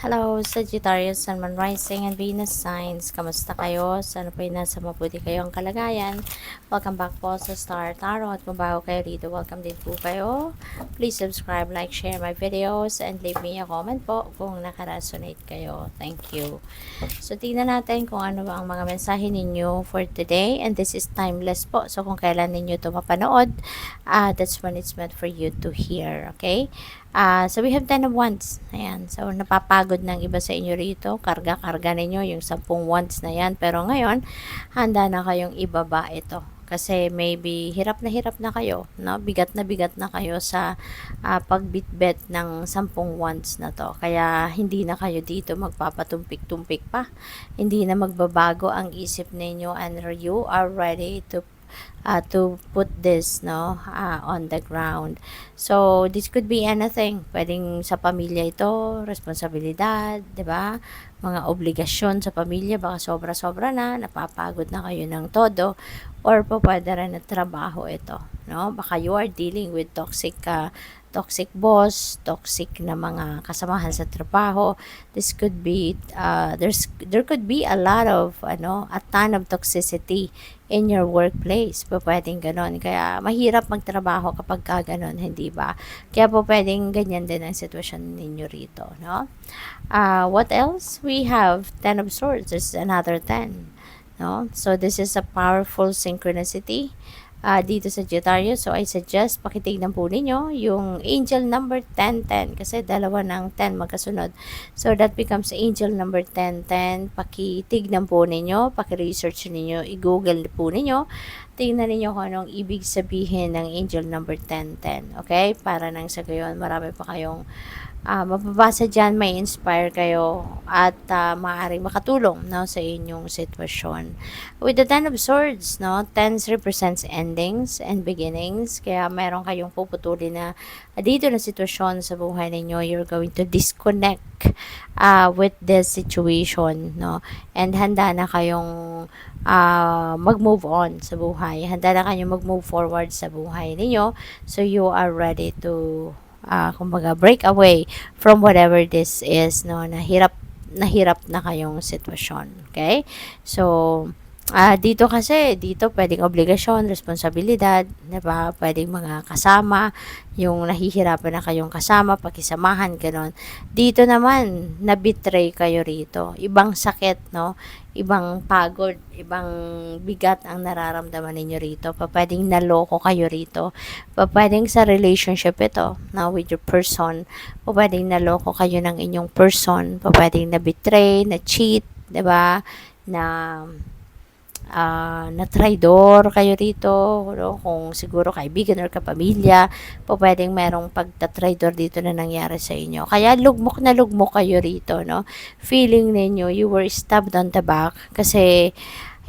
Hello, Sagittarius, Sun, Moon, Rising, and Venus signs. Kamusta kayo? Sana po nasa mabuti kayong kalagayan. Welcome back po sa Star Tarot. Kung bago kayo dito, welcome din po kayo. Please subscribe, like, share my videos, and leave me a comment po kung nakaresonate kayo. Thank you. So, tingnan natin kung ano ba ang mga mensahe ninyo for today. And this is timeless po. So, kung kailan ninyo ito mapanood, that's when it's meant for you to hear. Okay? So we have 10 of wands. Ayan. So, napapagod ng iba sa inyo rito. Karga-karga ninyo yung 10 wands na yan. Pero ngayon, handa na kayong ibaba ito. Kasi maybe hirap na kayo, no? Bigat na kayo sa pagbitbit ng 10 wands na to. Kaya hindi na kayo dito magpapatumpik-tumpik pa. Hindi na magbabago ang isip ninyo and you are ready to put this on the ground. So this could be anything. Pwedeng sa pamilya ito, responsibilidad, 'di ba? Mga obligasyon sa pamilya, baka sobra-sobra na, napapagod na kayo ng todo, or po pwede rin na trabaho ito, no? Baka you are dealing with toxic boss, toxic na mga kasamahan sa trabaho. This could be there could be a lot of a ton of toxicity in your workplace. Po pwedeng ganon. Kaya mahirap magtrabaho kapag ka ganon, hindi ba? Kaya po pwedeng ganyan din ang sitwasyon ninyo rito, no? What else? We have 10 of swords. There's another 10. No? So this is a powerful synchronicity dito sa Sagittarius. So I suggest pakitignan po ninyo yung angel number 1010 kasi dalawa ng 10 magkasunod. So that becomes angel number 1010. Pakitignan po ninyo, paki-research ninyo, i-google po ninyo. Tingnan ninyo kung anong ibig sabihin ng angel number 1010. Okay? Para nang sa gayon, marami pa kayong mababasa dyan, may inspire kayo at maaaring makatulong sa inyong sitwasyon. With the 10 of swords, 10 represents endings and beginnings. Kaya meron kayong puputulin na dito na sitwasyon sa buhay ninyo. You're going to disconnect with this situation, and handa na kayong mag-move on sa buhay. Handa na kayong mag-move forward sa buhay ninyo. So you are ready to kumbaga break away from whatever this is, nahirap na kayong sitwasyon. Okay? So dito pwedeng obligasyon, responsibilidad, 'di ba? Pwedeng mga kasama, yung nahihirapan na kayong kasama, pakisamahan, ganon. Dito naman, na-betray kayo rito. Ibang sakit, ibang pagod, ibang bigat ang nararamdaman ninyo rito. Pwedeng naloko kayo rito. Pwedeng sa relationship ito, with your person. Pwedeng naloko kayo ng inyong person. Pwedeng na-betray, na-cheat, 'di ba? Na traidor kayo rito, kung siguro kaibigan or kapamilya, pwedeng merong pagtatraidor dito na nangyari sa inyo. Kaya lugmok na lugmok kayo rito, feeling ninyo you were stabbed on the back kasi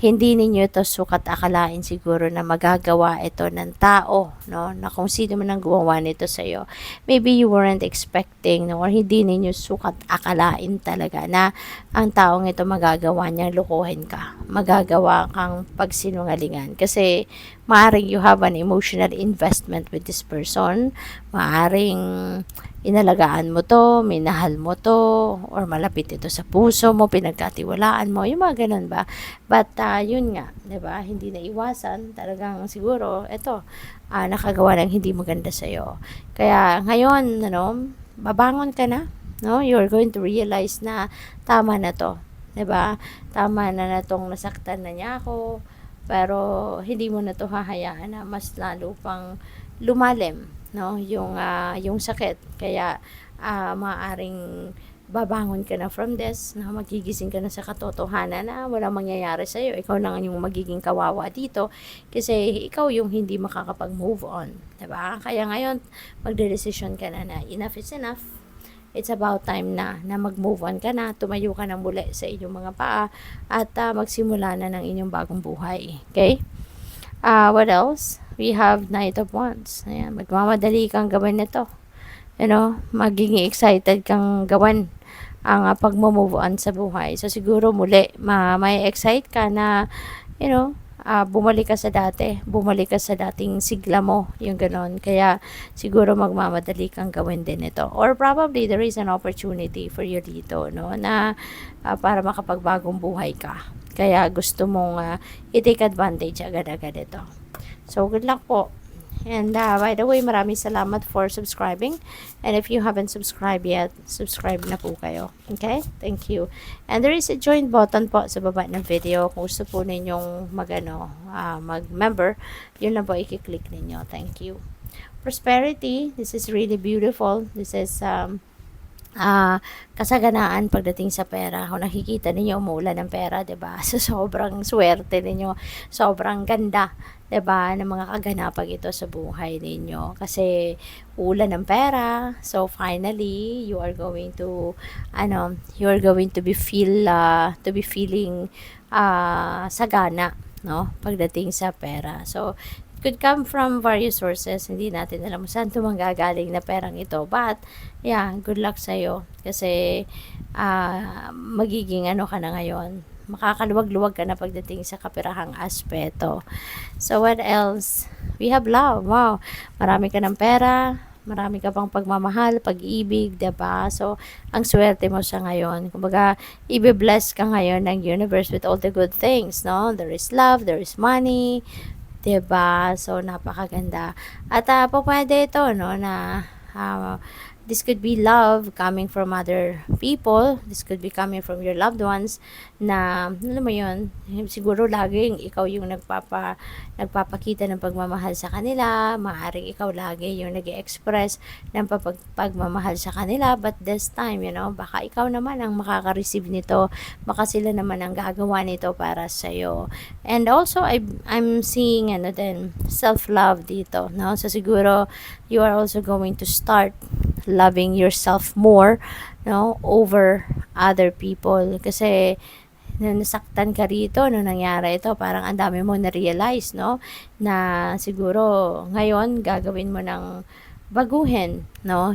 hindi ninyo ito sukat akalain siguro na magagawa ito ng tao, na kung sino man ang gumawa nito sa iyo. Maybe you weren't expecting, or hindi ninyo sukat akalain talaga na ang taong ito magagawa niyang lukuhin ka. Magagawa kang pagsinungalingan. Kasi maaring you have an emotional investment with this person. Maaring inalagaan mo to, minahal mo to, or malapit ito sa puso mo, pinagkatiwalaan mo, yung mga ganun ba? But yun nga, 'di ba? Hindi na iwasan, talagang siguro ito nakagawa ng hindi maganda sa iyo. Kaya ngayon, babangon ka na, you're going to realize na tama na to, 'di ba? Tama na tong nasaktan na niya ako, pero hindi mo na to hahayaan na mas lalo pang lumalim, yung sakit. Kaya maaring babangon ka na from this, magigising ka na sa katotohanan na walang mangyayari sa iyo. Ikaw na yung magiging kawawa dito kasi ikaw yung hindi makakapag-move on, 'di ba? Kaya ngayon magdedesisyon ka na enough is enough. It's about time na mag-move on ka na, tumayo ka na muli sa inyong mga paa at magsimula na ng inyong bagong buhay. Okay? What else? We have Knight of Wands. Ayan, magmamadali kang gawin nito. Magiging excited kang gawin ang pag-move on sa buhay. So siguro muli, may excite ka na, bumalik ka sa dati, bumalik ka sa dating sigla mo, yung ganon. Kaya siguro magmamadali kang gawin din ito. Or probably there is an opportunity for you dito, no, na para makapagbagong buhay ka. Kaya gusto mong i-take advantage agad-agad ito. So, good luck po. And by the way, maraming salamat for subscribing. And if you haven't subscribed yet, subscribe na po kayo. Okay? Thank you. And there is a join button po sa baba ng video. Kung gusto po ninyong mag-member, yun lang po i-click ninyo. Thank you. Prosperity. This is really beautiful. This is kasaganaan pagdating sa pera. Kung nakikita ninyo umuulan ng pera, 'di ba? So sobrang swerte ninyo, sobrang ganda, 'di ba, ng mga kaganapang ito sa buhay ninyo. Kasi ulan ng pera. So finally, you are going to be feeling sagana, no? Pagdating sa pera. So could come from various sources. Hindi natin alam saan ito manggagaling na perang ito. But, yeah, good luck sa'yo. Kasi, magiging ka na ngayon. Makakaluwag-luwag ka na pagdating sa kapirahang aspeto. So, what else? We have love. Wow. Marami ka ng pera. Marami ka pang pagmamahal, pag-ibig, diba? So, ang swerte mo sa ngayon. Kumbaga, i-bless ka ngayon ng universe with all the good things, no? There is love, there is money, diba? So, napakaganda. At pwede ito, no, na this could be love coming from other people. This could be coming from your loved ones na, alam mo yun, siguro laging ikaw yung nagpapakita ng pagmamahal sa kanila. Maaaring ikaw lagi yung nag-express ng pagmamahal sa kanila. But this time, baka ikaw naman ang makaka-receive nito. Baka sila naman ang gagawa nito para sa'yo. And also, I'm seeing self-love dito. No? So siguro, you are also going to start loving yourself more, no, over other people. Kasi nasaktan ka rito nung nangyari ito, parang ang dami mo na-realize, no, na siguro ngayon gagawin mo ng baguhin, no,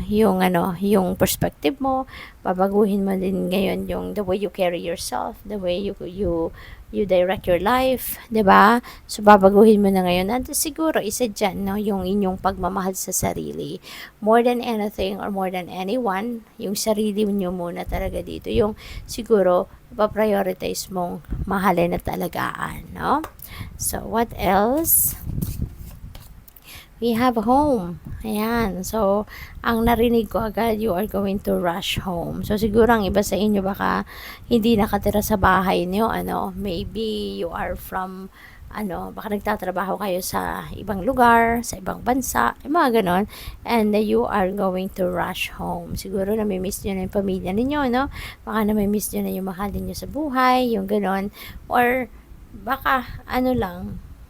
yung perspective mo. Babaguhin mo din ngayon yung the way you carry yourself, the way you direct your life, 'di ba? So babaguhin mo na ngayon. At siguro isa diyan, no, yung inyong pagmamahal sa sarili. More than anything or more than anyone, yung sarili niyo muna talaga dito. Yung siguro pa-prioritize mong mahalin at alagaan, no? So what else? We have home. Ayan. So, ang narinig ko agad, you are going to rush home. So, siguro ang iba sa inyo baka hindi nakatira sa bahay niyo, maybe you are from, baka nagtatrabaho kayo sa ibang lugar, sa ibang bansa, mga ganon, and you are going to rush home. Siguro namimiss nyo na yung pamilya ninyo, no? Baka namimiss nyo na yung mahal ninyo sa buhay, yung ganon, or baka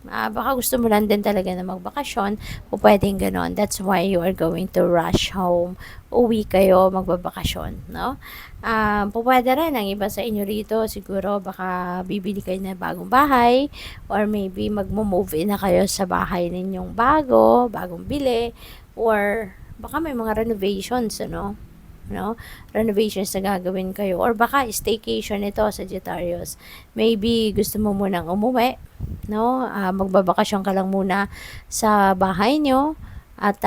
baka gusto mo lang din talaga na magbakasyon, o pwedeng ganon. That's why you are going to rush home. Uwi kayo, magbabakasyon, no? Pwede rin ang iba sa inyo rito, siguro baka bibili kayo na bagong bahay, or maybe magmo-move in na kayo sa bahay ninyong bagong bili, or baka may mga renovations, renovations na gagawin kayo, or baka staycation ito, Sagittarius. Maybe gusto mo munang umuwi, no? Magbabakasyon ka lang muna sa bahay nyo, at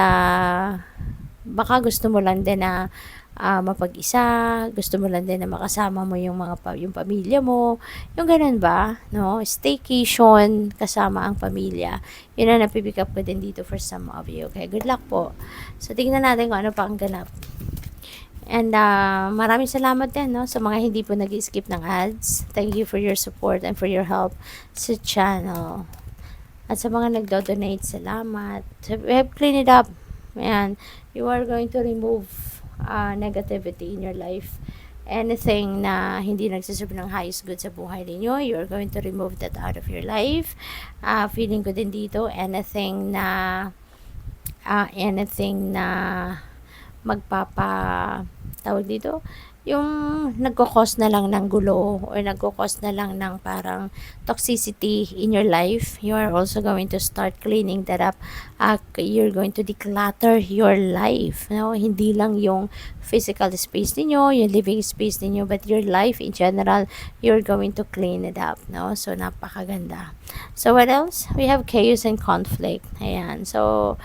baka gusto mo lang din na mapag-isa, gusto mo lang din na makasama mo yung pamilya mo, yung ganun ba, no? Staycation kasama ang pamilya, yun ang napipick up ko din dito for some of you. Okay, good luck po. So tingnan natin kung ano pa ang ganap. And maraming salamat din, no, sa mga hindi po nag-skip ng ads. Thank you for your support and for your help sa channel. At sa mga nagdo-donate, salamat. So, we have cleaned it up. Ayan, you are going to remove negativity in your life. Anything na hindi nagsiserve ng highest good sa buhay ninyo, you are going to remove that out of your life. Feeling ko din dito, anything na tawag dito, yung nagko-cause na lang ng gulo or nagko-cause na lang ng parang toxicity in your life, you are also going to start cleaning that up. You're going to declutter your life, no? Hindi lang yung physical space ninyo, yung living space ninyo, but your life in general, you're going to clean it up, no? So, napakaganda. So, what else? We have chaos and conflict. Ayan. So,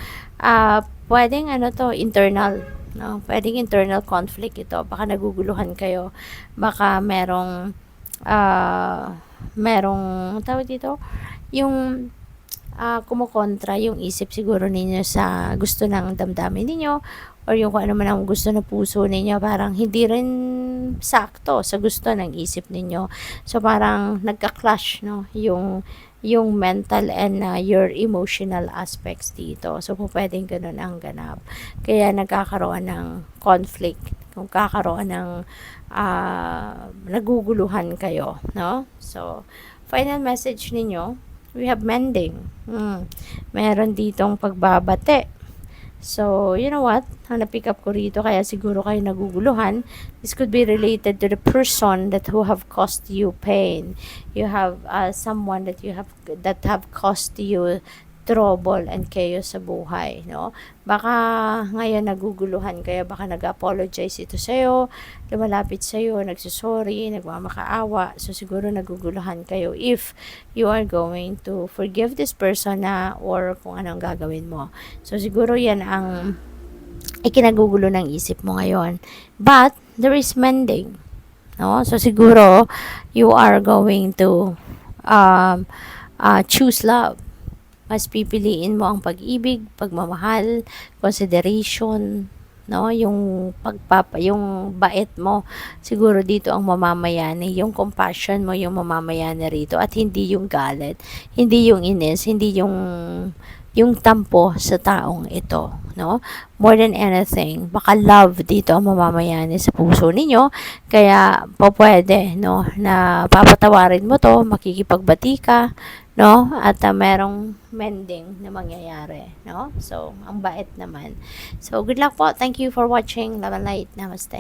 pwedeng ano to, internal, no? Pwedeng internal conflict ito. Baka naguguluhan kayo. Baka merong tawag dito, yung kumukontra yung isip siguro ninyo sa gusto ng damdamin ninyo or yung kung ano man ang gusto ng puso ninyo, parang hindi rin sakto sa gusto ng isip ninyo. So, parang nagka-clash, no? Yung mental and your emotional aspects dito. So, pwedeng ganun ang ganap. Kaya nagkakaroon ng conflict. Kung kakaroon ng naguguluhan kayo, no? So, final message ninyo, we have mending. Meron ditong pagbabate. So, you know what? Pick up ko rito, kaya siguro kayo naguguluhan. This could be related to the person who have caused you pain. You have someone that have caused you trouble and chaos sa buhay, no? Baka ngayon naguguluhan kayo, baka nag-apologize ito sa'yo, lumalapit sa'yo, nagsusorry, nagmamakaawa, so siguro naguguluhan kayo if you are going to forgive this person na or kung anong gagawin mo. So siguro yan ang ikinagugulo ng isip mo ngayon. But there is mending, no? So siguro you are going to choose love. Mas pipiliin mo ang pag-ibig, pagmamahal, consideration, no? Yung yung bait mo, siguro dito ang mamamayani, yung compassion mo yung mamamayani rito at hindi yung galit, hindi yung inis, hindi yung tampo sa taong ito, no? More than anything, baka love dito ang mamamayani sa puso ninyo, kaya pwede, no, na papatawarin mo to, makikipagbati ka, no? At merong mending na mangyayari, no? So, ang bait naman. So, good luck po. Thank you for watching. Love and light. Namaste.